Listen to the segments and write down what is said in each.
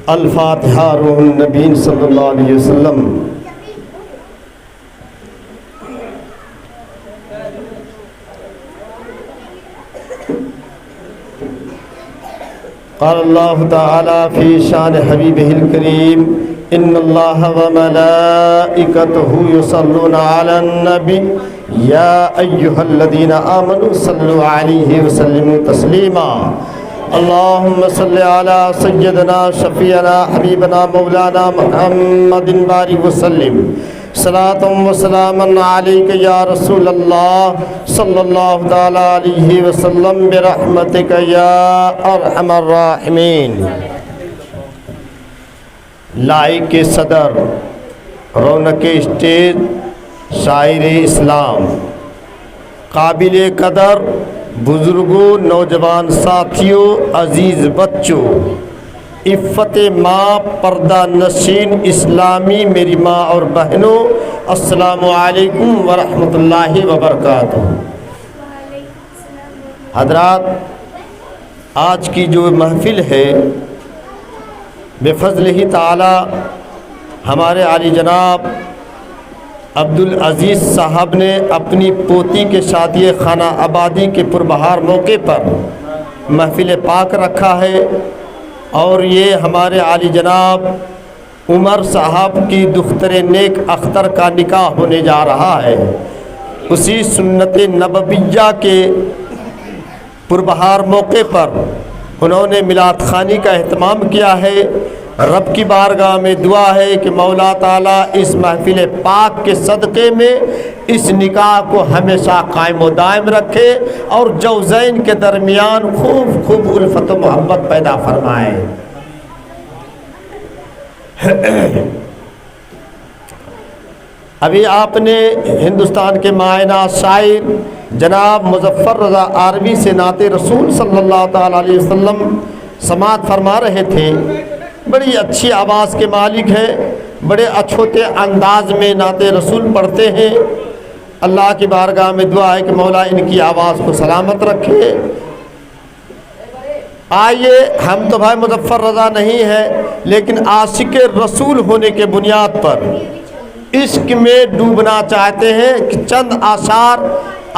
الفاتحہ روح النبی صلی اللہ علیہ وسلم۔ قال اللہ تعالی فی شان حبیبہ الکریم ان اللہ وملائکتہ یصلون علی النبی یا ایہا الذین آمنوا صلوا علیہ وسلموا تسلیما۔ اللہم صلی علی سیدنا شفیعنا حبیبنا مولانا محمد بارک وسلم صلاۃ و سلاما علیک یا رسول اللہ صلی اللہ تعالی علیہ وسلم برحمتک یا ارحم الراحمین۔ لائق صدر، رونق اسٹیج، شاعر اسلام، قابل قدر بزرگوں، نوجوان ساتھیوں، عزیز بچوں، عفت ماں، پردہ نشین اسلامی میری ماں اور بہنوں، السلام علیکم ورحمۃ اللہ وبرکاتہ۔ حضرات، آج کی جو محفل ہے بفضلہ تعالی ہمارے عالی جناب عبدالعزیز صاحب نے اپنی پوتی کے شادی خانہ آبادی کے پربہار موقع پر محفل پاک رکھا ہے، اور یہ ہمارے عالی جناب عمر صاحب کی دختر نیک اختر کا نکاح ہونے جا رہا ہے۔ اسی سنت نبویہ کے پربہار موقع پر انہوں نے میلاد خوانی کا اہتمام کیا ہے۔ رب کی بارگاہ میں دعا ہے کہ مولا تعالیٰ اس محفل پاک کے صدقے میں اس نکاح کو ہمیشہ قائم و دائم رکھے اور جوزین کے درمیان خوب خوب الفت و محبت پیدا فرمائے۔ ابھی آپ نے ہندوستان کے مائنہ شاعر جناب مظفر رضا عربی سے نعت رسول صلی اللہ تعالی علیہ وسلم سماعت فرما رہے تھے۔ بڑی اچھی آواز کے مالک ہیں، بڑے اچھوتے انداز میں نعت رسول پڑھتے ہیں۔ اللہ کی بارگاہ میں دعا ہے کہ مولا ان کی آواز کو سلامت رکھے۔ آئیے، ہم تو بھائی مظفر رضا نہیں ہے، لیکن عاشق رسول ہونے کے بنیاد پر عشق میں ڈوبنا چاہتے ہیں کہ چند آثار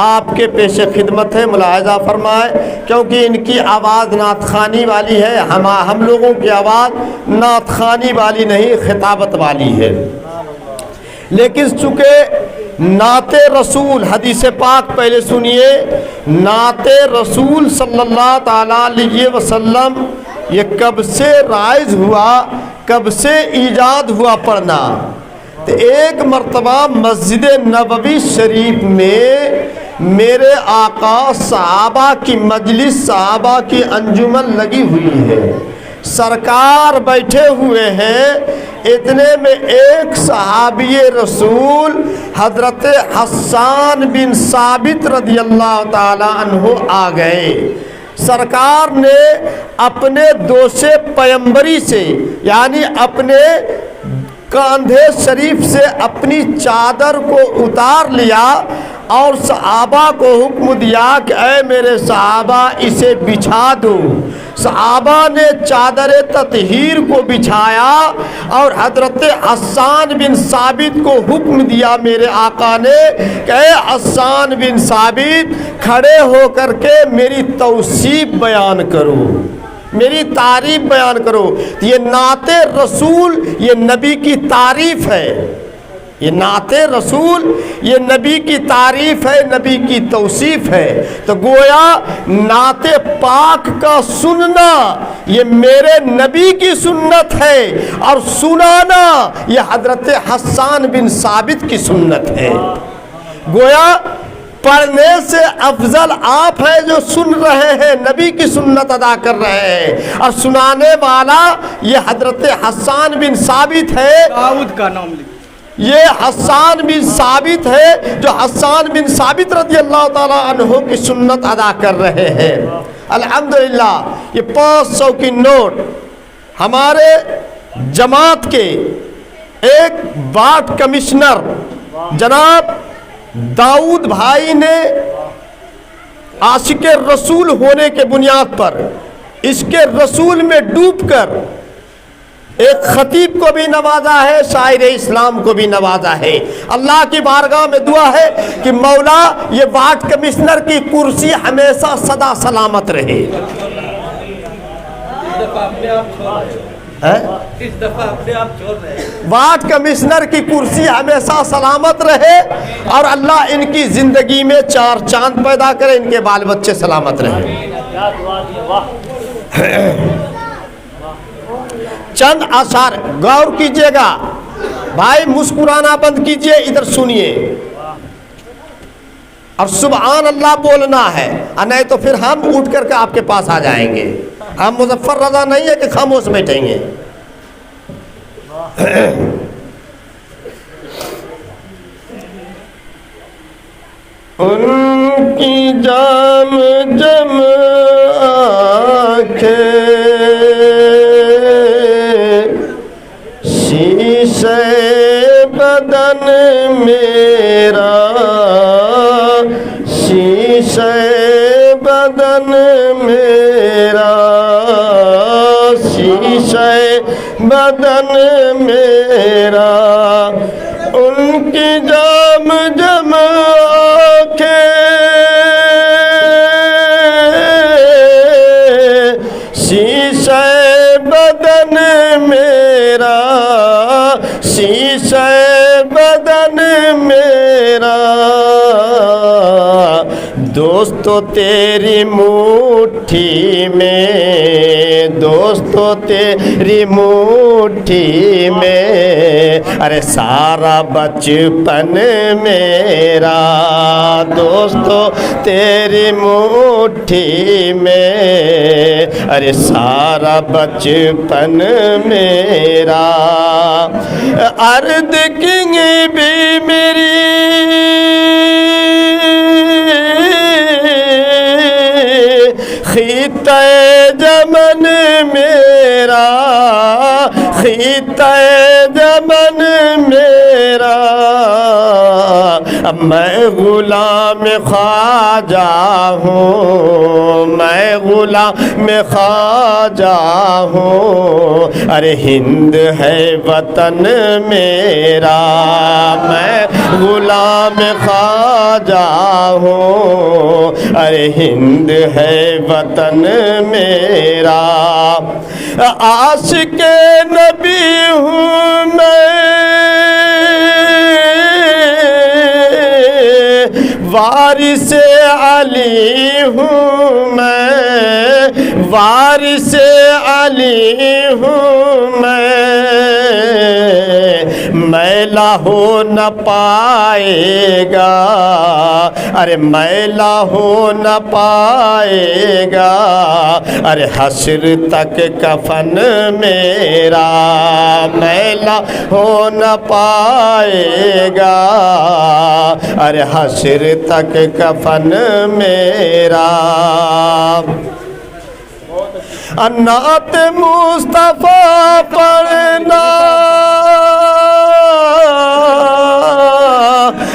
آپ کے پیش خدمت ہے، ملاحظہ فرمائے، کیونکہ ان کی آواز نعت خوانی والی ہے، ہم لوگوں کی آواز نعت خوانی والی نہیں، خطابت والی ہے۔ لیکن چونکہ نعت رسول، حدیث پاک پہلے سنیے، نعت رسول صلی اللہ تعالیٰ علیہ وسلم یہ کب سے رائج ہوا، کب سے ایجاد ہوا پڑھنا؟ تو ایک مرتبہ مسجد نبوی شریف میں میرے آقا صحابہ کی مجلس، صحابہ کی انجمن لگی ہوئی ہے، سرکار بیٹھے ہوئے ہیں، اتنے میں ایک صحابی رسول حضرت حسان بن ثابت رضی اللہ تعالی عنہ آ گئے۔ سرکار نے اپنے دوسے پیمبری سے، یعنی اپنے کاندھے شریف سے اپنی چادر کو اتار لیا اور صحابہ کو حکم دیا کہ اے میرے صحابہ اسے بچھا دو۔ صحابہ نے چادر تطہیر کو بچھایا اور حضرت حسان بن ثابت کو حکم دیا میرے آقا نے کہ اے حسان بن ثابت کھڑے ہو کر کے میری توصیف بیان کرو، میری تعریف بیان کرو۔ یہ نعت رسول، یہ نبی کی تعریف ہے، یہ نعت رسول یہ نبی کی تعریف ہے، نبی کی توصیف ہے۔ تو گویا نعت پاک کا سننا یہ میرے نبی کی سنت ہے، اور سنانا یہ حضرت حسان بن ثابت کی سنت ہے۔ گویا پڑھنے سے افضل آپ ہیں جو سن رہے ہیں، نبی کی سنت ادا کر رہے ہیں، اور سنانے والا یہ حضرت حسان بن ثابت ہے۔ داؤد کا نام لکھ، یہ حسان بن ثابت ہے جو حسان بن ثابت رضی اللہ تعالیٰ عنہ کی سنت ادا کر رہے ہیں۔ الحمدللہ یہ 500 کی نوٹ ہمارے جماعت کے ایک وارڈ کمشنر جناب داؤد بھائی نے عاشق رسول ہونے کے بنیاد پر اس کے رسول میں ڈوب کر ایک خطیب کو بھی نوازا ہے، شاعر اسلام کو بھی نوازا ہے۔ اللہ کی بارگاہ میں دعا ہے کہ مولا یہ وارڈ کمشنر کی کرسی ہمیشہ سدا سلامت رہے۔ وارڈ کمشنر کی کرسی ہمیشہ سلامت رہے اور اللہ ان کی زندگی میں چار چاند پیدا کرے، ان کے بال بچے سلامت رہے۔ چند اشعار غور کیجئے گا بھائی، مسکرانا بند کیجئے، ادھر سنیے اور سبحان اللہ بولنا ہے، نہیں تو پھر ہم اٹھ کر کے آپ کے پاس آ جائیں گے۔ ہم مظفر رضا نہیں ہے کہ خاموش بیٹھیں گے۔ ان کی جام جم آنکھیں شیشے بدن میرا، شیشے بدن میرا، شیشے بدن میرا، ان کی جام جم آنکھیں شیشے بدن میرا، شیشے بدن میرا، دوستو تیری مٹھی میں، دوستو تیری مٹھی میں، ارے سارا بچپن میرا، دوستو تیری مٹھی میں، ارے سارا بچپن میرا، ارد کنگ بھی میری خطہ جمن میرا، خطہ جمن میرا، میں غلام خواجہ ہوں، میں غلام خواجہ ہوں، ارے ہند ہے وطن میرا، میں غلام خواجہ ہوں، ارے ہند ہے وطن میرا، عاشق نبی ہوں میں، وارث علی ہوں میں، وارث علی ہوں میلا ہو نہ پائے گا، ارے میلا ہو نہ پائے گا، ارے حشر تک کفن میرا، میلا ہو نہ پائے گا، ارے حشر تک کفن میرا، نعت مصطفیٰ پڑھنا،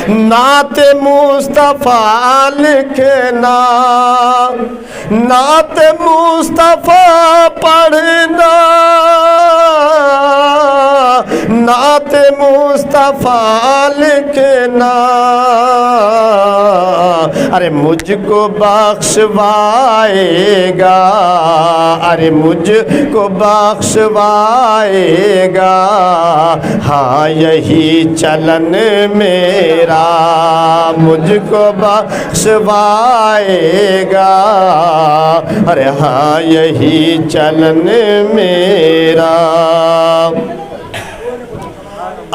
نعت مصطفیٰ لکھنا، نعت مصطفیٰ پڑھنا، نعت مصطفیٰ لکھنا، ارے مجھ کو بخشوائے گا، ارے مجھ کو بخشوائے گا، ہاں یہی چلن میرا، مجھ کو بخشوائے گا، ارے ہاں یہی چلن میرا۔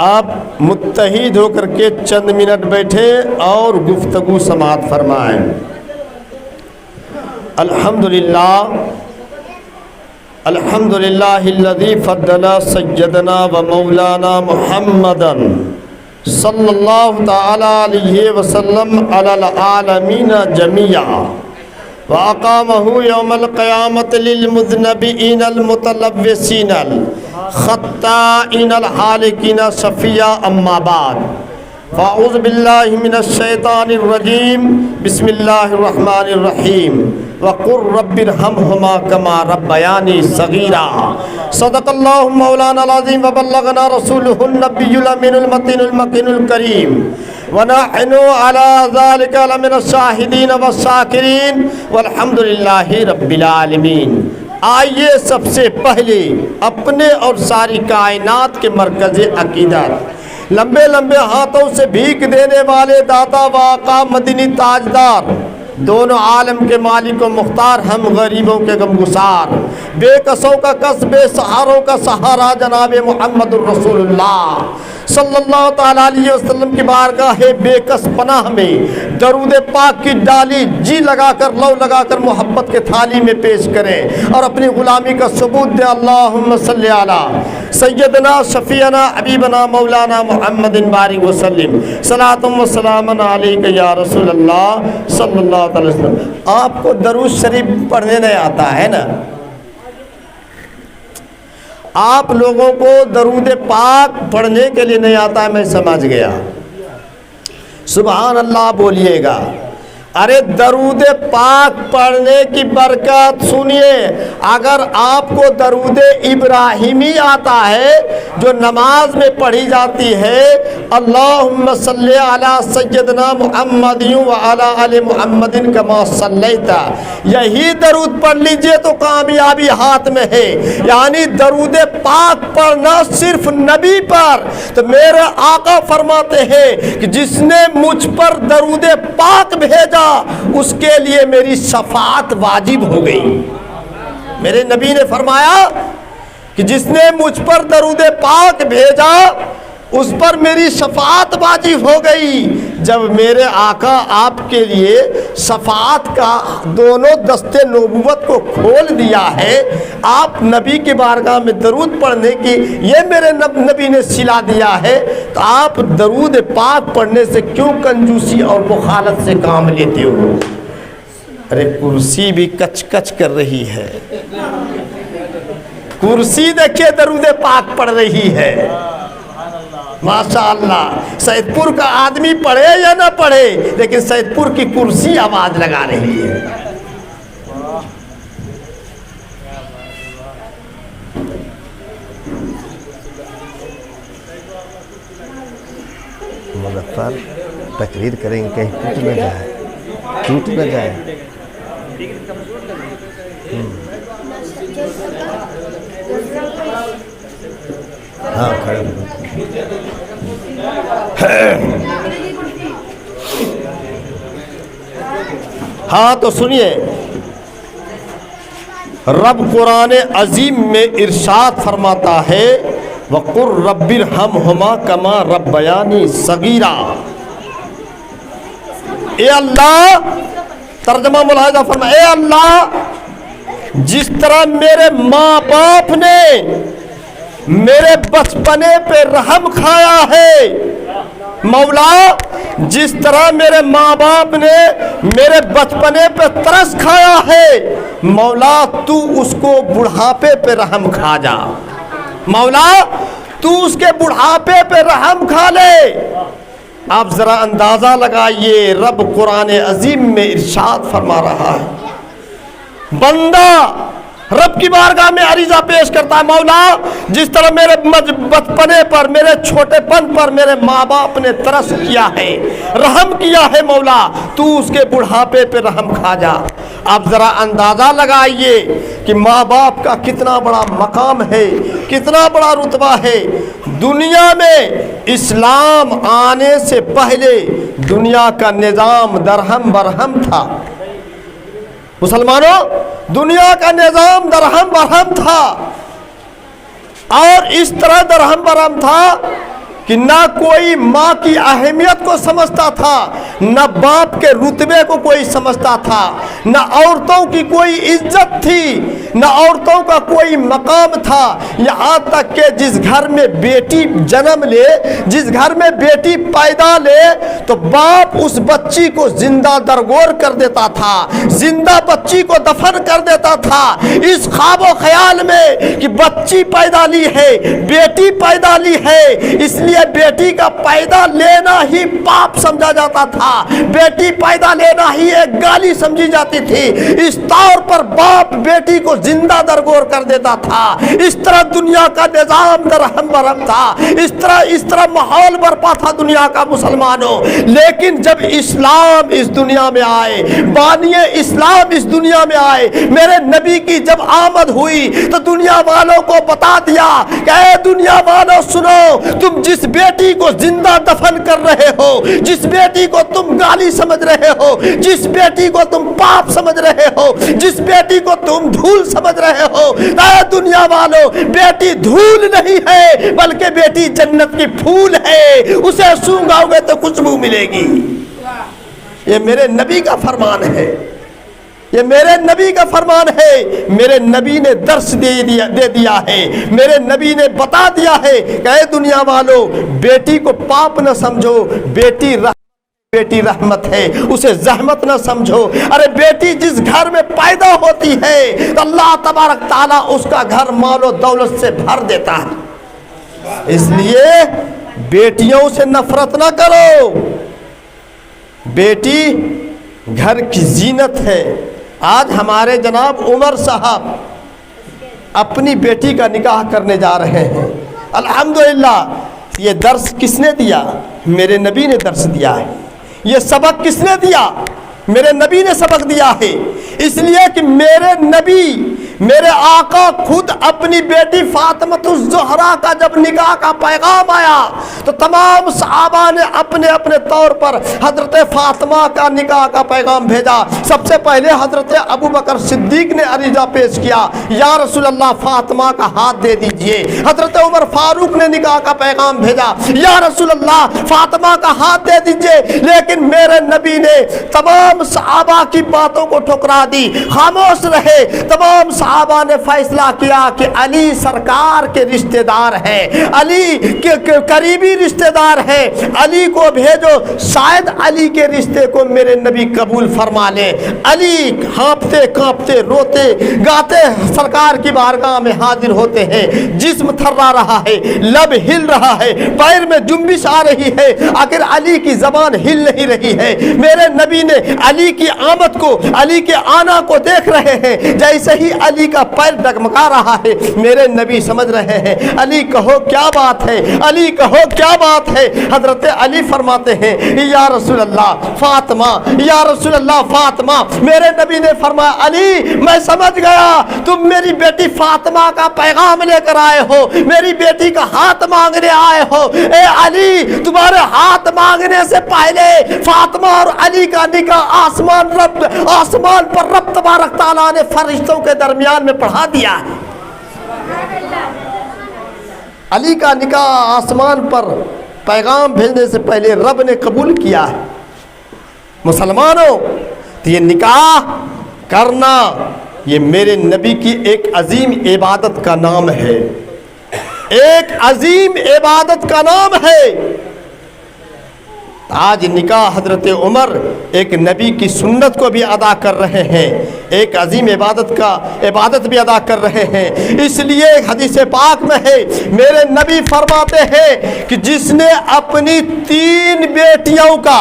آپ متحد ہو کر کے چند منٹ بیٹھے اور گفتگو سماعت فرمائیں۔ الحمدللہ الحمدللہ الذی فضل سیدنا و مولانا محمدا صلی اللہ تعالی علیہ وسلم علی العالمین جمیعا وَأَقَامَهُ يَوْمَ الْقِيَامَةِ لِلْمُذْنِبِينَ الْمُتَلَوِّثِينَ الْخَطَّائِينَ الْحَالِقِينَ صَفِيًّا أَمَّا بَعْدُ فاعوذ باللہ من الشیطان الرجیم بسم اللہ الرحمن الرحیم وقل رب ارحمہما کما ربیانی صغیرا صدق اللہ مولانا العظیم وبلغنا رسولہ النبی الامین المتین المکین الکریم ونحن علی ذلک لمن الشاہدین والشاکرین والحمد للہ رب العالمین۔ آئیے سب سے پہلے اپنے اور ساری کائنات کے مرکز عقیدت، لمبے لمبے ہاتھوں سے بھیک دینے والے داتا و آقا مدنی تاجدار، دونوں عالم کے مالک و مختار، ہم غریبوں کے غمگسار، بے کسوں کا کس، بے سہاروں کا سہارا، جناب محمد الرسول اللہ صلی اللہ تعالیٰ علیہ وسلم کی بارگاہ بے کس پناہ میں درود پاک کی ڈالی جی لگا کر، لو لگا کر محبت کے تھالی میں پیش کریں اور اپنی غلامی کا ثبوت دیں۔ اللہم صلی علی سیدنا شفیعنا حبیبنا مولانا محمد بارک وسلم، صلاۃ و سلام علیک یا رسول اللہ صلی اللہ علیہ وسلم۔ آپ کو درود شریف پڑھنے نہیں آتا ہے نا؟ آپ لوگوں کو درود پاک پڑھنے کے لیے نہیں آتا ہے، میں سمجھ گیا۔ سبحان اللہ بولیے گا۔ ارے درود پاک پڑھنے کی برکت سنیے، اگر آپ کو درود ابراہیمی آتا ہے جو نماز میں پڑھی جاتی ہے، اللہم صلی علی سیدنا محمد وعلی آل محمد کما صلیت، یہی درود پڑھ لیجئے تو کامیابی ہاتھ میں ہے۔ یعنی درود پاک پڑھنا صرف نبی پر، تو میرے آقا فرماتے ہیں کہ جس نے مجھ پر درود پاک بھیجا اس کے لیے میری شفاعت واجب ہو گئی۔ میرے نبی نے فرمایا کہ جس نے مجھ پر درود پاک بھیجا اس پر میری شفاعت واجب ہو گئی۔ جب میرے آقا آپ کے لیے شفاعت کا دونوں دستے نبوت کو کھول دیا ہے، آپ نبی کی بارگاہ میں درود پڑھنے کی یہ میرے نبی نے صلہ دیا ہے، تو آپ درود پاک پڑھنے سے کیوں کنجوسی اور مخالفت سے کام لیتے ہو؟ ارے کرسی بھی کچ کچ کر رہی ہے، کرسی دیکھیے درود پاک پڑھ رہی ہے۔ ماشاءاللہ، سید پور کا آدمی پڑھے یا نہ پڑھے لیکن سید پور کی کرسی آواز لگا رہی ہے۔ مظفر تقریر کریں گے کہیں ٹوٹ نہ جائے، ٹوٹ نہ جائے۔ ہاں کھڑے ہاں تو سنیے، رب قرآن عظیم میں ارشاد فرماتا ہے وَقُلْ رَبِّ ارْحَمْهُمَا كَمَا رَبَّيَانِي صَغِيرًا۔ اے اللہ، ترجمہ ملاحظہ فرما، اے اللہ جس طرح میرے ماں باپ نے میرے بچپنے پہ رحم کھایا ہے، مولا جس طرح میرے ماں باپ نے میرے بچپنے پہ ترس کھایا ہے، مولا تو اس کو بڑھاپے پہ رحم کھا جا، مولا تو اس کے بڑھاپے پہ رحم کھا لے۔ آپ ذرا اندازہ لگائیے، رب قرآن عظیم میں ارشاد فرما رہا ہے، بندہ رب کی بارگاہ میں عریضہ پیش کرتا ہے، مولا جس طرح میرے بچپنے پر، میرے چھوٹے پن پر میرے ماں باپ نے ترس کیا ہے، رحم کیا ہے، مولا تو اس کے بڑھاپے پہ رحم کھا جا۔ آپ ذرا اندازہ لگائیے کہ ماں باپ کا کتنا بڑا مقام ہے، کتنا بڑا رتبہ ہے۔ دنیا میں اسلام آنے سے پہلے دنیا کا نظام درہم برہم تھا، مسلمانوں دنیا کا نظام درہم برہم تھا، اور اس طرح درہم برہم تھا کہ نہ کوئی ماں کی اہمیت کو سمجھتا تھا، نہ باپ کے رتبے کو کوئی سمجھتا تھا، نہ عورتوں کی کوئی عزت تھی، نہ عورتوں کا کوئی مقام تھا۔ یہاں تک کہ جس گھر میں بیٹی جنم لے، جس گھر میں بیٹی پیدا لے، تو باپ اس بچی کو زندہ درگور کر دیتا تھا، زندہ بچی کو دفن کر دیتا تھا، اس خواب و خیال میں کہ بچی پیدا لی ہے، بیٹی پیدا لی ہے، اس لیے لیے بیٹی کا پیدا لینا ہی پاپ سمجھا جاتا تھا، بیٹی پیدا لینا ہی ایک گالی سمجھی جاتی تھی۔ اس طور پر باپ بیٹی کو زندہ درگور کر دیتا تھا۔ اس طرح دنیا کا نظام درہم برہم تھا، اس طرح ماحول برپا تھا دنیا کا مسلمانوں۔ لیکن جب اسلام اس دنیا میں آئے، بانی اسلام اس دنیا میں آئے، میرے نبی کی جب آمد ہوئی تو دنیا والوں کو بتا دیا کہ اے دنیا والوں سنو، تم جس بیٹی کو زندہ دفن کر رہے ہو، جس بیٹی کو تم گالی سمجھ رہے ہو، جس بیٹی کو تم پاپ سمجھ رہے ہو، جس بیٹی کو تم دھول سمجھ رہے ہو، اے دنیا والوں، بیٹی دھول نہیں ہے بلکہ بیٹی جنت کی پھول ہے، اسے سونگاؤ گے تو خوشبو ملے گی۔ یہ میرے نبی کا فرمان ہے، یہ میرے نبی کا فرمان ہے۔ میرے نبی نے درس دے دیا ہے، میرے نبی نے بتا دیا ہے کہ اے دنیا والوں، بیٹی کو پاپ نہ سمجھو، بیٹی رحمت ہے، اسے زحمت نہ سمجھو۔ ارے بیٹی جس گھر میں پیدا ہوتی ہے تو اللہ تبارک تعالیٰ اس کا گھر مال و دولت سے بھر دیتا ہے۔ اس لیے بیٹیوں سے نفرت نہ کرو، بیٹی گھر کی زینت ہے۔ آج ہمارے جناب عمر صاحب اپنی بیٹی کا نکاح کرنے جا رہے ہیں، الحمدللہ۔ یہ درس کس نے دیا؟ میرے نبی نے درس دیا ہے۔ یہ سبق کس نے دیا؟ میرے نبی نے سبق دیا ہے۔ اس لیے کہ میرے نبی، میرے آقا خود اپنی بیٹی فاطمہ الزہرا کا جب نکاح کا پیغام آیا تو تمام صحابہ نے اپنے اپنے طور پر حضرت فاطمہ کا نکاح کا پیغام بھیجا۔ سب سے پہلے حضرت ابو بکر صدیق نے عریضہ پیش کیا، یا رسول اللہ فاطمہ کا ہاتھ دے دیجئے۔ حضرت عمر فاروق نے نکاح کا پیغام بھیجا، یا رسول اللہ فاطمہ کا ہاتھ دے دیجئے۔ لیکن میرے نبی نے تمام صحابہ کی باتوں کو ٹھکرا دی، خاموش رہے۔ تمام صحابہ نے فیصلہ کیا کہ علی سرکار کے رشتہ دار ہیں، علی کے قریبی رشتہ دار ہیں، علی کو بھیجو، شاید علی کے رشتے کو میرے نبی قبول فرما لیں۔ علی ہانپتے کانپتے روتے گاتے سرکار کی بارگاہ میں حاضر ہوتے ہیں، جسم تھرا رہا ہے، لب ہل رہا ہے، پیر میں جنبش آ رہی ہے، آخر علی کی زبان ہل نہیں رہی ہے۔ میرے نبی نے علی کی آمد کو، علی کے آنا کو دیکھ رہے ہیں، جیسے ہی علی کا پیر ڈگمگا رہا ہے، میرے نبی سمجھ رہے ہیں علی کہو کیا بات ہے، علی کہو کیا بات ہے۔ حضرت علی فرماتے ہیں یا رسول اللہ فاطمہ، یا رسول اللہ فاطمہ۔ میرے نبی نے فرمایا علی میں سمجھ گیا تم میری بیٹی فاطمہ کا پیغام لے کر آئے ہو، میری بیٹی کا ہاتھ مانگنے آئے ہو۔ اے علی تمہارے ہاتھ مانگنے سے پہلے فاطمہ اور علی کا نکاح آسمان پر رب تبارک تعالیٰ نے فرشتوں کے درمیان میں پڑھا دیا ہے۔ علی کا نکاح آسمان پر پیغام بھیجنے سے پہلے رب نے قبول کیا ہے۔ مسلمانوں تو یہ نکاح کرنا یہ میرے نبی کی ایک عظیم عبادت کا نام ہے، ایک عظیم عبادت کا نام ہے۔ آج نکاح حضرت عمر ایک نبی کی سنت کو بھی ادا کر رہے ہیں، ایک عظیم عبادت بھی ادا کر رہے ہیں۔ اس لیے حدیث پاک میں ہے، میرے نبی فرماتے ہیں کہ جس نے اپنی 3 بیٹیوں کا،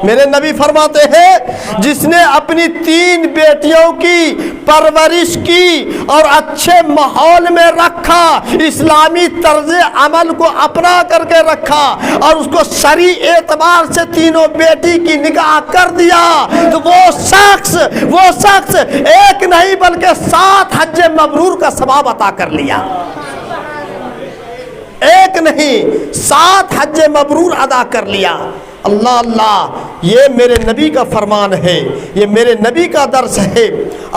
میرے نبی فرماتے ہیں جس نے اپنی 3 بیٹیوں کی پرورش کی اور اچھے ماحول میں رکھا، اسلامی طرز عمل کو اپنا کر کے رکھا اور اس کو شرعی اعتبار سے تینوں بیٹی کی نکاح کر دیا، تو وہ شخص ایک نہیں بلکہ 7 حج مبرور کا ثواب عطا کر لیا۔ ایک نہیں 7 حج مبرور ادا کر لیا۔ اللہ اللہ، یہ میرے نبی کا فرمان ہے، یہ میرے نبی کا درس ہے۔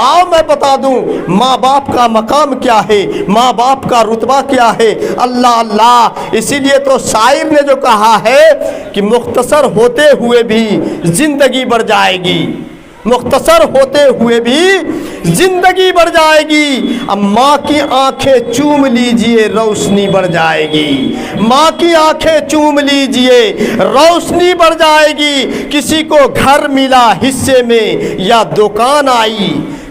آؤ میں بتا دوں ماں باپ کا مقام کیا ہے، ماں باپ کا رتبہ کیا ہے۔ اللہ اللہ، اسی لیے تو شاعر نے جو کہا ہے کہ مختصر ہوتے ہوئے بھی زندگی بڑھ جائے گی، مختصر ہوتے ہوئے بھی زندگی بڑھ جائے گی۔ اب ماں کی آنکھیں چوم لیجئے روشنی بڑھ جائے گی، ماں کی آنکھیں چوم لیجئے روشنی بڑھ جائے گی۔ کسی کو گھر ملا حصے میں یا دکان آئی،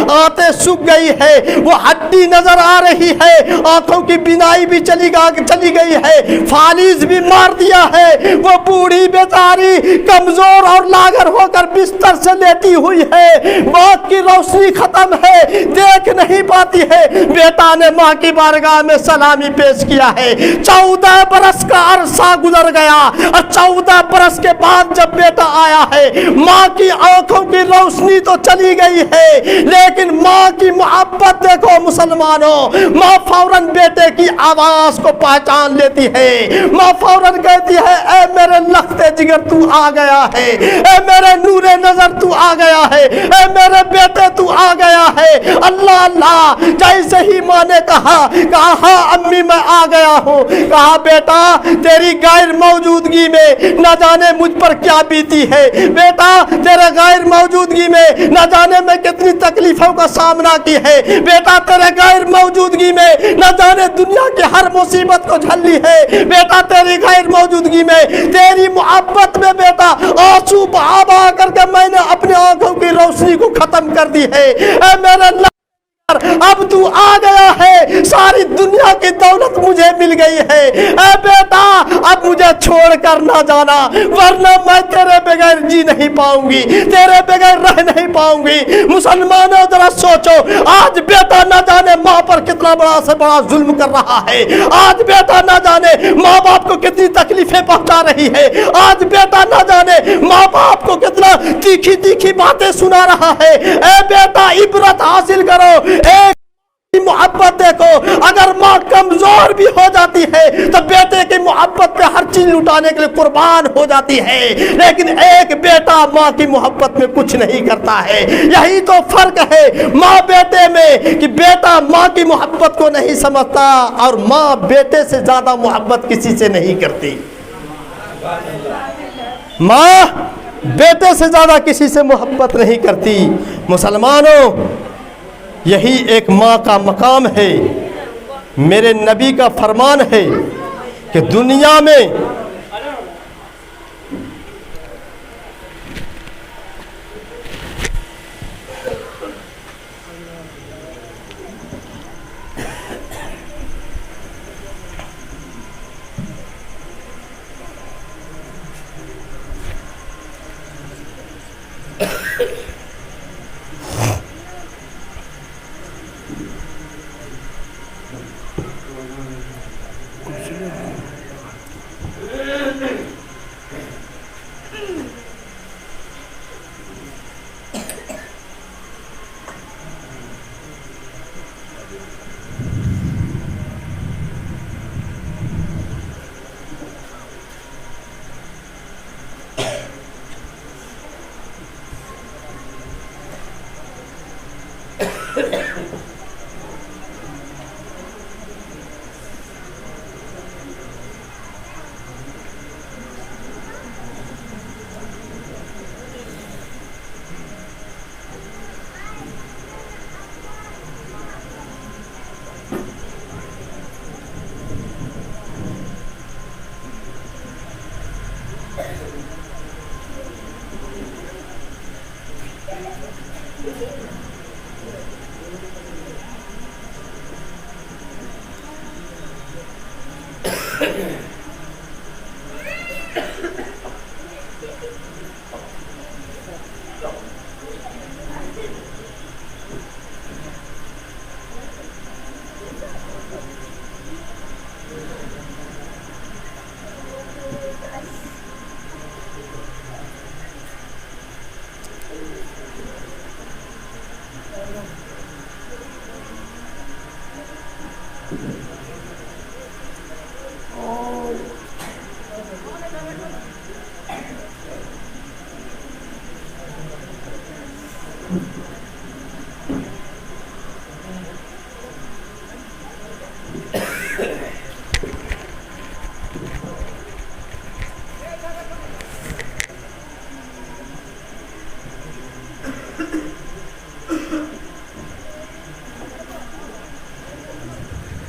آنتیں سوکھ گئی ہے، وہ ہڈی نظر آ رہی ہے، آنکھوں کی بینائی بھی چلی گئی ہے، فالج بھی مار دیا ہے، وہ بوڑھی بیچاری کمزور اور لاغر ہو کر بستر سے لیٹی ہوئی ہے، موت کی روشنی ختم ہے، دیکھ نہیں پاتی ہے۔ بیٹا نے ماں کی بارگاہ میں سلامی پیش کیا ہے۔ 14 برس کا عرصہ گزر گیا اور 14 برس کے بعد جب بیٹا آیا ہے، ماں کی آنکھوں کی روشنی تو چلی گئی ہے، لیکن ماں کی محبت دیکھو مسلمانوں، ماں فوراً بیٹے کی آواز کو پہچان لیتی ہے، ماں فوراً کہتی ہے اے میرے لختے جگر تو آ گیا ہے، اے میرے نور نظر تو آ گیا ہے، اے میرے بیٹے تو آ گیا ہے۔ اللہ اللہ، جیسے ہی ماں نے کہا ہاں امی میں آ گیا ہوں، کہا بیٹا تیری غیر موجودگی میں نہ جانے مجھ پر کیا بیتی ہے، بیٹا تیرے غیر موجودگی میں نہ جانے میں کتنی تکلیفوں کا سامنا کی ہے، بیٹا تیرے غیر موجودگی میں نہ جانے دنیا کی ہر مصیبت کو جھلی ہے، بیٹا تیری غیر موجودگی میں تیری محبت میں بیٹا آنسو بہا بہا کر کے میں نے اپنی آنکھوں کی روشنی کو ختم کر دی ہے۔ اے میرے اللہ اب تو آ گیا ہے، ساری دنیا کی دولت مجھے مل گئی ہے، اے بیٹا اب مجھے چھوڑ کر نہ جانا، ورنہ میں تیرے بغیر جی نہیں پاؤں گی، تیرے بغیر رہ نہیں پاؤں گی۔ مسلمانوں ذرا سوچو، آج بیٹا نہ جانے ماں پر کتنا بڑا سے بڑا ظلم کر رہا ہے، آج بیٹا نہ جانے ماں باپ کو کتنی تکلیفیں پہنچا رہی ہے، آج بیٹا نہ جانے ماں باپ کو کتنا تیکھی تیکھی باتیں سنا رہا ہے۔ اے بیٹا عبرت حاصل کرو، ایک محبت دیکھو، اگر ماں کمزور بھی ہو جاتی ہے تو بیٹے کی محبت پہ ہر چیز لٹانے کے لیے قربان ہو جاتی ہے، لیکن ایک بیٹا ماں کی محبت میں کچھ نہیں کرتا ہے۔ یہی تو فرق ہے ماں بیٹے میں، کہ بیٹا ماں کی محبت کو نہیں سمجھتا اور ماں بیٹے سے زیادہ محبت کسی سے نہیں کرتی۔ ماں بیٹے سے زیادہ کسی سے محبت نہیں کرتی۔ مسلمانوں، یہی ایک ماں کا مقام ہے۔ میرے نبی کا فرمان ہے کہ دنیا میں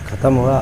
ختم ہوا۔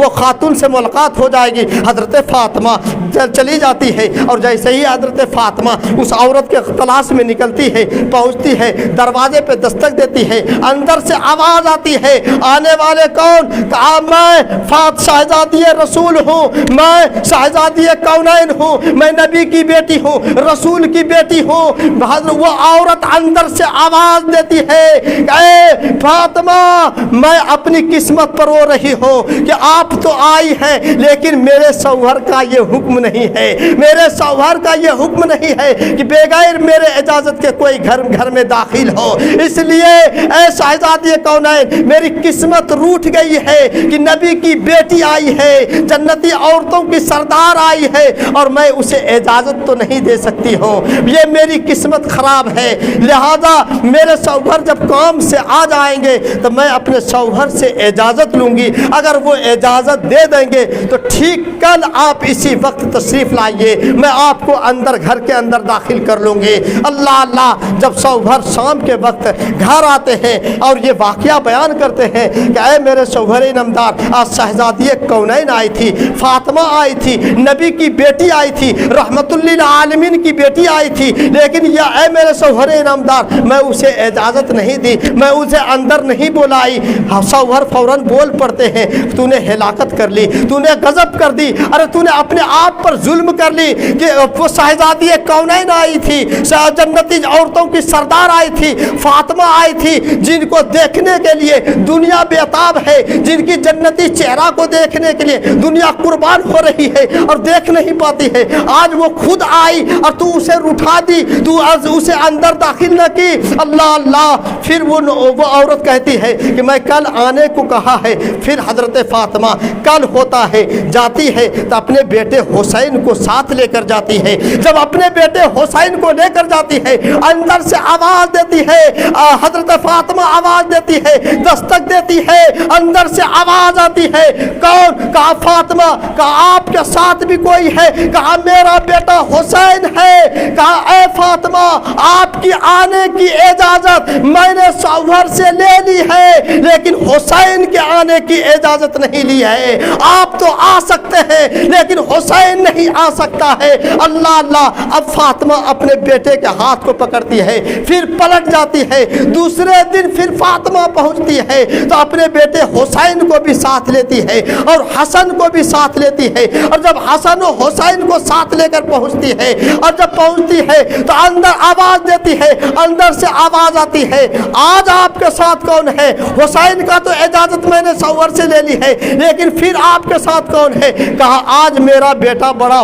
وہ خاتون سے ملاقات ہو جائے گی۔ حضرت فاطمہ چلی جاتی ہے اور جیسے ہی حضرت فاطمہ اس عورت کے تلاش میں نکلتی ہے، پہنچتی ہے، دروازے پہ دستک دیتی ہے، اندر سے آواز آتی ہے، آنے والے کون؟ کہا میں شہزادی رسول ہوں، میں شہزادی کونین ہوں، میں نبی کی بیٹی ہوں، رسول کی بیٹی ہوں۔ وہ عورت اندر سے آواز دیتی ہے، اے فاطمہ میں اپنی قسمت پر رو رہی ہوں کہ آپ تو آئی ہیں لیکن میرے شوہر کا یہ حکم نہیں ہے، میرے شوہر کا یہ حکم نہیں ہے کہ بغیر میرے اجازت کے کوئی گھر میں داخل ہو، اس لیے اے شہزادی کونین میری قسمت روٹھ گئی ہے کہ نبی کی بیٹی آئی ہے، جنتی عورتوں کی سردار آئی ہے اور میں اسے اجازت تو نہیں دے سکتی ہوں، یہ میری قسمت خراب ہے، لہذا میرے شوہر جب کام سے آ جائیں گے تو میں اپنے شوہر سے اجازت لوں گی، اگر وہ اجازت دے دیں گے تو ٹھیک کل آپ اسی وقت تشریف لائیے، میں آپ کو گھر کے اندر داخل کر لوں گی۔ اللہ اللہ، جب شوہر شام کے وقت گھر آتے ہیں اور یہ واقعہ بیان کرتے ہیں کہ اے میرے شوہر نامدار، آج شہزادی کونین آئی تھی، فاطمہ آئی تھی، نبی کی بیٹی آئی تھی، رحمت للعالمین کی بیٹی آئی تھی، لیکن اے میرے شوہر نامدار میں اسے اجازت نہیں دی، میں اسے اندر نہیں بلائی۔ شوہر فوراً بول پڑتے ہیں، تو نے ہلاکت کر لی، تو نے غضب کر دی، ارے تو نے اپنے آپ پر ظلم کر لی کہ وہ شہزادی کونین آئی تھی، جنتی عورتوں کی سردار آئی تھی، فاطمہ آئی تھی، جن کو دیکھنے کے لیے دنیا بےتاب ہے، جن کی جنتی چہرہ کو دیکھنے کے لیے دنیا قربان ہو رہی ہے اور دیکھ نہیں پاتی ہے، آج وہ خود آئی اور تو اسے اٹھا دی، تو اسے اندر داخل نہ کی۔ اللہ اللہ، پھر وہ عورت کہتی ہے کہ میں کل آنے کو کہا ہے، پھر حضرت فاطمہ کل ہوتا ہے، جاتی ہے تو اپنے بیٹے حسین کو ساتھ لے کر جاتی ہے، جب اپنے بیٹے حسین کو لے کر جاتی ہے اندر سے آواز دیتی ہے، حضرت فاطمہ آواز دیتی ہے، دستک دیتی ہے، اندر سے آواز آتی ہے، کون؟ کہا فاطمہ، کہا آپ کے ساتھ بھی کوئی ہے؟ کہا میرا بیٹا حسین ہے۔ کہا اے فاطمہ آپ کی آنے کی اجازت میں نے شوہر سے لے لی ہے لیکن حسین کے آنے کی اجازت نہیں لی ہے، آپ تو آ سکتے ہیں لیکن حسین نہیں آ سکتا ہے۔ اللہ اللہ، اب فاطمہ اپنے بیٹے کے ہاتھ کو پکڑتی ہے، پھر پلٹ جاتی ہے، دوسرے دن پھر فاطمہ پہنچتی ہے تو اپنے بیٹے حسین کو بھی ساتھ لیتی ہے اور حسن کو بھی ساتھ لیتی ہے، اور جب حسن و حسین کو ساتھ لے کر پہنچتی ہے اور جب پہنچتی ہے تو اندر آواز دیتی ہے، اندر سے آواز آتی ہے، آج آپ کے ساتھ کون ہے؟ حسین کا تو اجازت میں نے شوہر سے لے لی ہے لیکن پھر آپ کے ساتھ کون ہے؟ کہا آج میرا بیٹا بڑا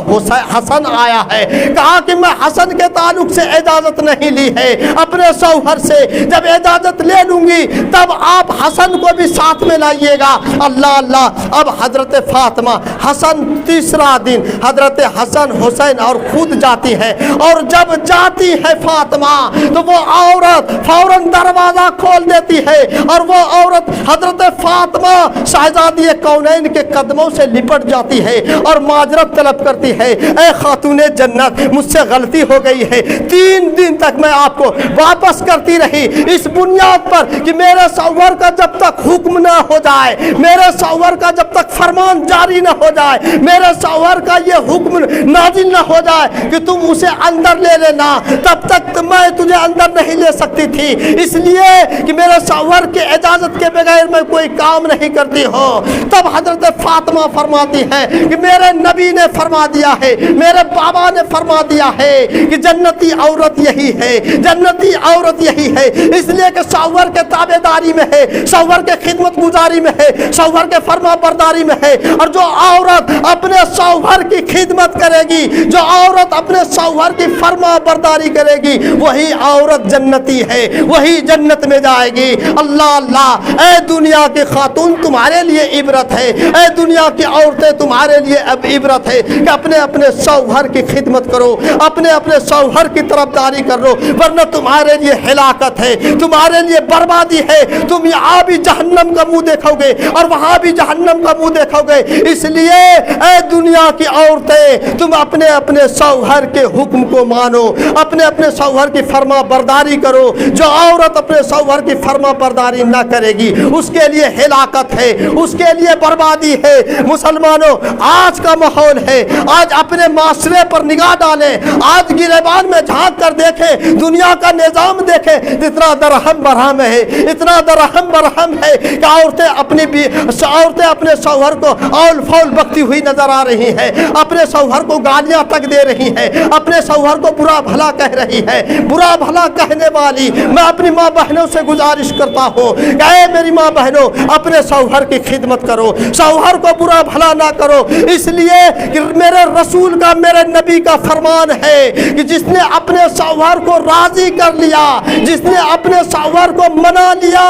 حسن آیا ہے۔ کہا کہ میں حسن کے تعلق سے اجازت نہیں لی ہے اپنے شوہر سے، جب اجازت لے لوں گی تب آپ حسن کو بھی ساتھ میں لائیے گا۔ اللہ اللہ، اب حضرت فاطمہ حسن تیسرا دن حضرت حسن حسین اور خود جاتی ہے، اور جب جاتی ہے فاطمہ تو وہ عورت فوراً دروازہ کھول دیتی ہے اور وہ عورت حضرت فاطمہ شہزادی کونین کے قدموں سے لپٹ جاتی ہے اور معذرت طلب کرتی ہے، اے خاتون جنت مجھ سے غلطی ہو گئی ہے، 3 دن تک میں آپ کو واپس کرتی رہی اس بنیاد پر کہ میرے شوہر کا جب تک حکم نہ ہو جائے، میرے شوہر کا جب تک فرمان جاری نہ ہو جائے، میرے شوہر کا یہ حکم نازل نہ ہو جائے کہ تم اسے اندر لے لینا، تب تک میں تجھے اندر نہیں لے سکتی تھی، اس لیے کہ میرے شوہر کی اجازت کے بغیر میں کوئی کام نہیں کرتی ہوں۔ تب حضرت فاطمہ فرماتی ہے کہ میرے نبی نے فرما دیا ہے، میرے بابا نے فرما دیا ہے کہ جنتی عورت یہی ہے، جنتی عورت یہی ہے، اس لیے کہ شوہر کے تابع داری میں ہے، شوہر کے خدمت گزاری میں ہے، شوہر کے فرما برداری میں ہے، اور جو عورت اپنے شوہر کی خدمت کرے گی، جو عورت اپنے شوہر کی فرما برداری کرے گی، وہی عورت جنتی ہے، وہی جنت میں جائے گی۔ اللہ اللہ، اے دنیا کی خاتون تمہارے لیے عبرت ہے، اے دنیا کی عورتیں تمہارے لیے اب عبرت ہے کہ اپنے اپنے شوہر کی خدمت کرو، اپنے اپنے شوہر کی طرفداری کرو، ورنہ تمہارے لیے ہلاکت ہے، تمہارے لیے بربادی ہے، تم یہاں بھی جہنم کا منہ دیکھو گے اور وہاں بھی جہنم کا منہ دیکھو گے۔ اس لیے اے دنیا کی عورتیں تم اپنے اپنے شوہر کے حکم کو مانو، اپنے اپنے شوہر کی فرما برداری کرو، جو عورت اپنے شوہر کی فرما برداری نہ کرے گی اس کے لیے ہلاکت ہے، اس کے لیے بربادی ہے۔ مسلمانوں آج کا ماحول ہے، آج اپنے معاشرے پر نگاہ ڈالیں، آج گریبان میں جھانک کر دیکھیں، دنیا کا نظام دیکھیں، اتنا درہم برہم ہے، اتنا درہم برہم ہے کہ عورتیں اپنے شوہر کو اول فول بکتی ہوئی نظر آ رہی ہیں، اپنے شوہر کو گالیاں تک دے رہی ہیں، اپنے شوہر کو برا بھلا کہہ رہی ہے۔ برا بھلا کہنے والی میں اپنی ماں بہنوں سے گزارش کرتا ہوں کہ اے میری ماں بہنوں، اپنے شوہر کی خدمت کرو، شوہر کو برا بھلا نہ کرو، اس لیے کہ میرے رسول کا، میرے نبی کا فرمان ہے کہ جس نے اپنے شوہر کو راضی کر لیا، جس نے اپنے شوہر کو منا لیا،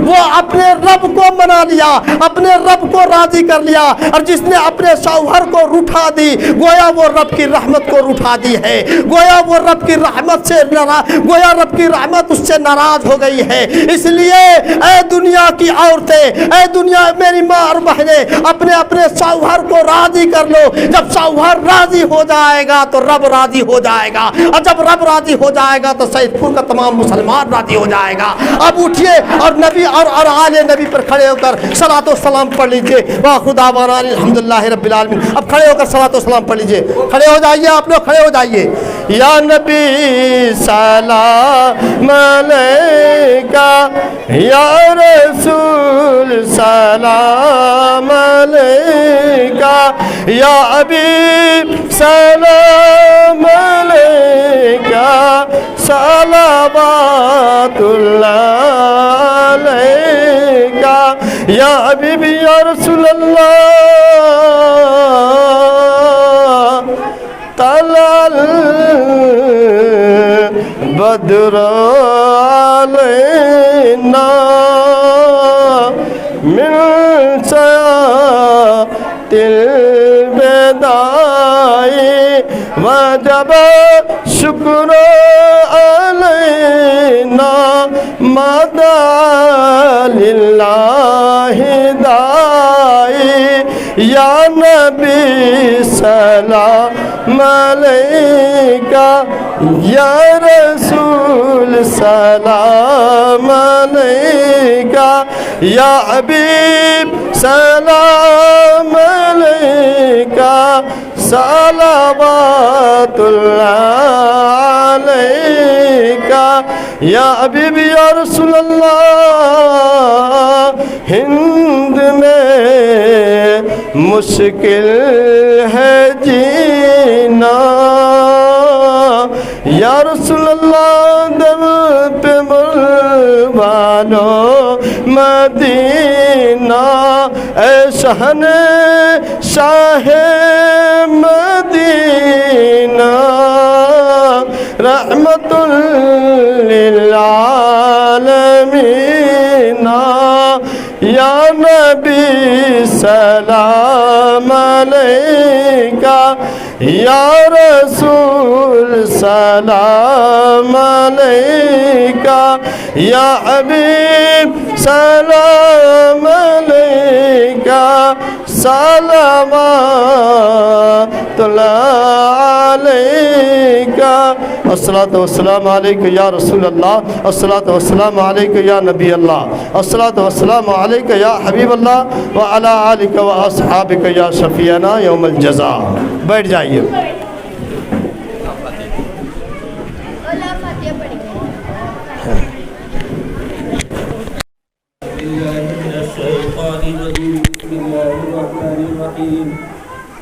وہ اپنے رب کو منا لیا، اپنے رب کو راضی کر لیا، اور جس نے اپنے شوہر کو روٹھا دی گویا وہ رب کی رحمت کو روٹھا دی ہے، گویا وہ رب کی رحمت سے گویا رب کی رحمت اس سے ناراض ہو گئی ہے۔ اس لیے اے دنیا کی عورتیں، اے دنیا میری ماں اور بہنیں، اپنے شوہر کو راضی کر لو۔ جب شوہر راضی ہو جائے گا تو رب راضی ہو جائے گا، اور جب رب راضی ہو جائے گا تو سید پور کا تمام مسلمان راضی ہو جائے گا۔ اب اٹھیے اور نبی اور آل نبی پر کھڑے ہو کر صلاۃ و سلام پڑھ لیجئے۔ واخر دعوانا الحمدللہ رب العالمین۔ اب کھڑے ہو کر صلاۃ و سلام پڑھ لیجئے، کھڑے ہو جائیے، آپ لوگ کھڑے ہو جائیے۔ یا نبی سلام علیکہ، یا رسول سلام علیکہ، یا حبیب سلام علیکہ، صلوات اللہ علیکہ، یا حبیب یا رسول اللہ، طلع البدر علینا من ساعة البداء وجب شکر علینا مدى للہ دائی، یا نبی سلام علیکہ، یا رسول سلام علیکہ، یا حبیب سلام علیکہ، صلوات اللہ علیکہ، یا حبیب یا رسول اللہ۔ ہند میں مشکل ہے جینا، یا رسول اللہ در پہ ملوانو مدینہ، اے شہن شاہ مدینہ، رحمت للعالمین، یا نبی سلام علیکہ، یا رسول سلام علیکہ، یا حبیب سلام علیکہ، صلوات اللہ علیکہ، الصلاۃ والسلام علیکہ یا رسول اللہ، الصلاۃ والسلام علیکہ یا نبی اللہ، الصلاۃ والسلام علیکہ یا حبیب اللہ، وعلی آلک و اصحابک یا شفیعنا یوم الجزاء۔ بیٹھ جائیے۔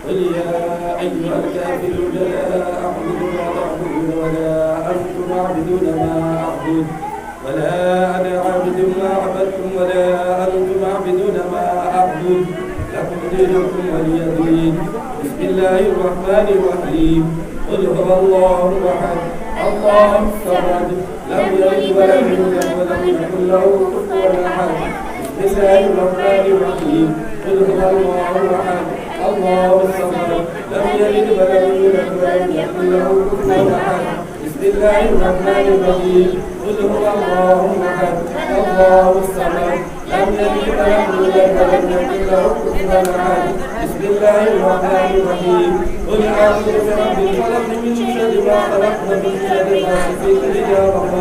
قل يا أيها الكافرون لا أعبد ما تعبدون ولا أنتم عابدون ما أعبد ولا أنا عابد ما عبدتم ولا أنتم عابدون ما أعبد لكم دينكم ولي دين. بسم الله الرحمن الرحيم. قل هو الله أحد الله الصمد لم يلد ولم يولد ولم يكن له كفوا أحد. بسم الله الرحمن الرحيم. قل هو الله أحد الله الصمد لم يلد ولم يولد ولم يكن له كفوا أحد. بسم الله الرحمن الرحيم. قل هو الله أحد الله الصمد لم يلد ولم يولد ولم يكن له كفوا أحد. بسم الله الرحمن الرحيم. قل أعوذ برب الفلق من شر ما خلق ومن شر غاسق إذا وقب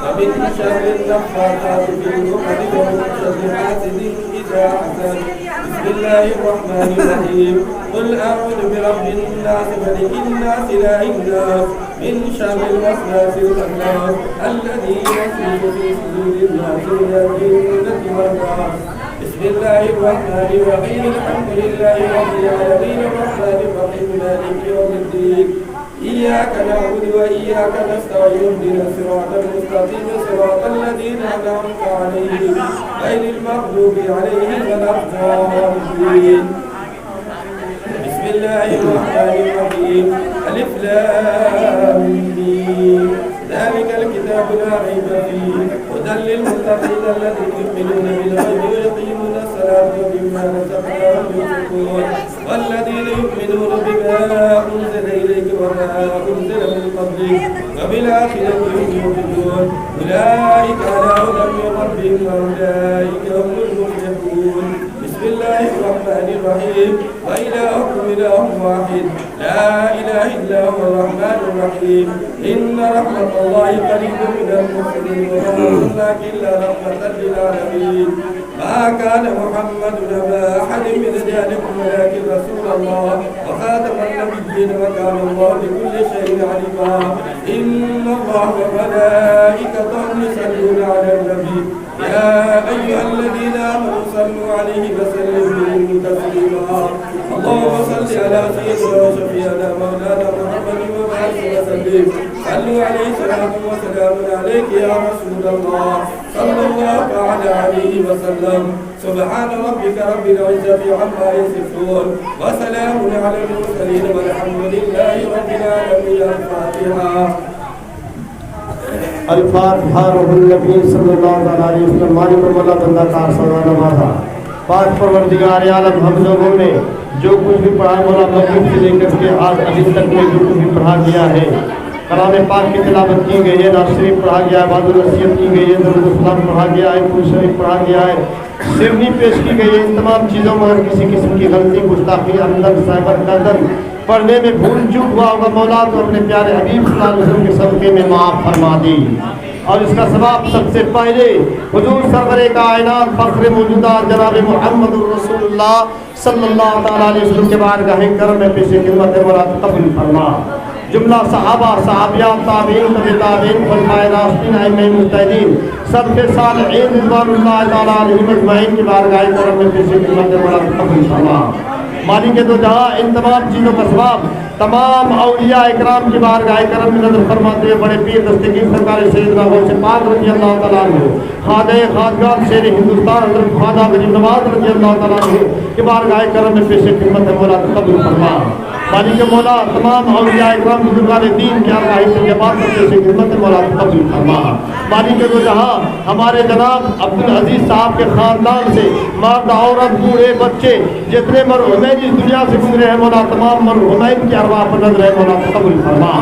ومن شر النفاثات في العقد ومن شر حاسد إذا حسد. بسم الله الرحمن الرحيم. قل أعوذ برب الناس ملك الناس إله الناس من شر الوسواس الخناس الذي يوسوس في صدور الناس من الجنة والناس. بسم الله الرحمن الرحيم. الحمد لله رب العالمين الرحمن الرحيم مالك يوم الدين. إياك نعبد وإياك نستعين اهدنا الصراط المستقيم صراط الذين أنعمت عليهم غير المغضوب عليهم ولا الضالين. بسم الله الرحمن الرحيم. ألف لام ميم. ذلك الكتاب لا ريب فيه هدى للمتقين الذين يؤمنون بالغيب ويقيمون الصلاة ومما رزقناهم ينفقون والذين يؤمنون بما أنزل إليك وما أنزل من قبلك وبالآخرة هم يوقنون أولئك على هدى من ربهم وأولئك هم المفلحون. بسم الله الرحمن الرحيم. وإلهكم إله واحد لا إله إلا هو الرحمن الرحيم. إن رحمة الله قريب من المحسنين وما أرسلناك إلا رحمة للعالمين. ما كان محمد أبا أحد من رجالكم ولكن رسول الله وخاتم النبيين وكان الله بكل شيء عليما. إن الله وملائكته يصلون على النبي يا أيها الذين آمنوا صلوا عليه وسلموا تسليما. اللهم صل على سيدنا وشفيعنا مولانا محمد وبارك وسلم. صلوا عليه صلاة وسلام عليك يا رسول الله صلى الله تعالى عليه وسلم. سبحان ربك رب العزة عما يصفون وسلام على المرسلين والحمد لله رب العالمين. الفاتحة. الفاتحہ روح النبی صلی اللہ علیہ وسلم. مالک مولا بندہ کار سزا نوازا. پاک پروردگار عالم ہم لوگوں نے جو کچھ بھی پڑھا مولا مغرب سے لے کر کے آج ابھی تک میں جو کچھ بھی پڑھا گیا ہے کلام پاک کی تلاوت کی گئی ہے، نعت شریف پڑھا گیا ہے، بعض النصیحت کی گئی ہے، درود السلام پڑھا گیا ہے، قرآن شریف پڑھا گیا ہے، سرنی پیش کی گئی ہے. ان تمام چیزوں میں اگر کسی قسم کی غلطی گستاخی اندر سائبر قدر پڑھنے میں بھول چوک ہوا ہوگا مولا تو اپنے پیارے حبیب صلی اللہ علیہ وسلم کے صدقے میں معاف فرما دی. اور اس کا ثواب سب سے پہلے حضور سرور کائنات فخر موجودہ جناب محمد رسول اللہ صلی اللہ تعالیٰ علیہ وسلم کے بارگاہ کرم میں پیش خدمت مراد قبول فرما. جملہ صحابہ صحابیات تابعین تابعین خلفائے راشدین ائمہ مجتہدین سب کے صالحین رضوان اللہ تعالیٰ علیہم اجمعین کی بارگاہ کرم میں پیش خدمت مراد قبول فرما. مالک دو جہاں ان تمام چیزوں کا ثواب تمام اولیاء اکرام کی بارگاہ کرم میں نظر فرماتے ہوئے بڑے پیر دستگیر سرکار سیدنا غوث پاک رضی اللہ تعالیٰ عنہ خواجہ خواجگان شیر ہندوستان حضرت خواجہ غریب نواز رضی اللہ تعالیٰ عنہ کی بارگاہ کرم میں پیش خدمت مولا قبول فرما. مالک مولا تمام اولیاء اکرام بزرگان دین کی آگاہی سے جماعت میں پیش خدمت مولا قبول فرما. مالک دو جہاں ہمارے جناب عبدالعزیز صاحب کے خاندان سے مرد عورت بوڑھے بچے جتنے مرحومین اس دنیا سے گزرے ہیں مولا تمام مرحومین کی ارواح پر نظر ہے مولا قبول فرما.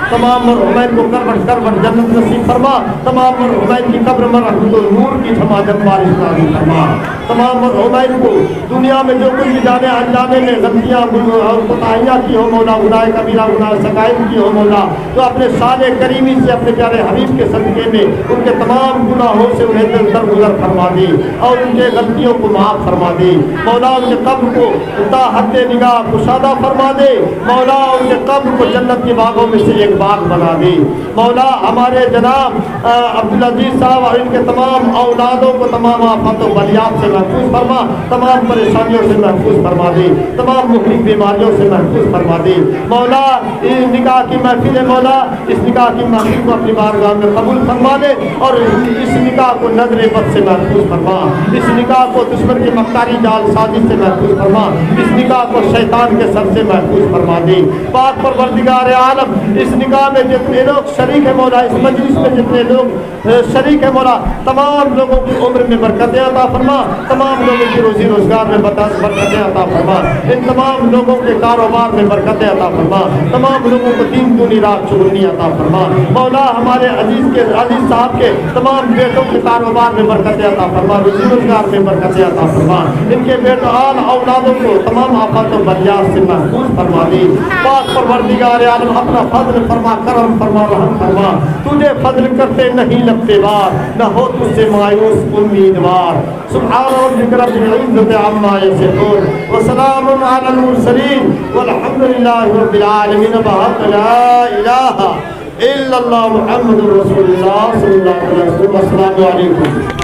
تمام مرحومین کو کربٹ کربٹ جنت نصیب فرما. تمام مرحومین کی قبر میں رحمت و نور کی جھماجھم بارش نازل فرما. تمام مرحومین کو دنیا میں جو کچھ بھی جانے انجانے میں غلطیاں اور کوتاہیاں کی ہو مولا گناہ کبیرہ گناہ ثقائل کی ہو مولا تو اپنے شان کریمی سے اپنے پیارے حبیب کے صدقے میں ان کے تمام گناہوں سے انہیں درگزر فرما دی اور ان کے غلطیوں کو معاف فرما دی. مولا ان کے قبر کو تا حد نگاہ کشادہ فرما دے. مولا ان کے قبر کو جنت کے باغوں میں سے ایک باغ بنا دے. مولا ہمارے جناب عبدالعزیز صاحب اور ان کے تمام اولادوں کو تمام آفات و بلیات سے محفوظ فرما. تمام پریشانیوں سے محفوظ فرما دے. تمام مہلک بیماریوں سے محفوظ فرما دے. مولا اس نکاح کی محفل ہے مولا اس نکاح کی محفل کو اپنی بارگاہ میں قبول فرما دے اور اس نکاح کو نظر بد سے محفوظ فرما. اس نکاح کو دشمن کی مکاری جال سازش سے محفوظ فرما. اس نکاح کو شیطان کے سر سے محفوظ فرما دے. پاک پروردگار عالم اس نکاح میں جتنے لوگ شریک ہیں مولا اس مجلس میں جتنے لوگ شریک ہیں مولا تمام لوگوں کی عمر میں برکتیں عطا فرما. تمام لوگوں کی روزی روزگار میں برکتیں عطا فرما. ان تمام لوگوں کے کاروبار میں برکتیں عطا فرما، تمام لوگوں کو دین دونی رات چگنی عطا فرما۔ مولا ہمارے عزیز صاحب کے تمام بیٹوں کے کاروبار میں برکتیں عطا فرما، روزی روزگار میں برکتیں عطا فرما، ان کے بیٹان اولادوں کو تمام آفات و بلیات سے محفوظ فرما دی۔ پاک پروردگار عالم اپنا فضل فرما، کرم فرما، رحم فرما، تجھے فضل کرتے نہیں لگتے بار، نہ ہو تجھ سے مایوس امیدوار۔ سبحان ربک رب العزة عما يصفون وسلام على المرسلين والحمد لله رب العالمين بحق لا إله إلا الله محمد رسول الله صلى الله عليه وسلم۔ السلام علیکم۔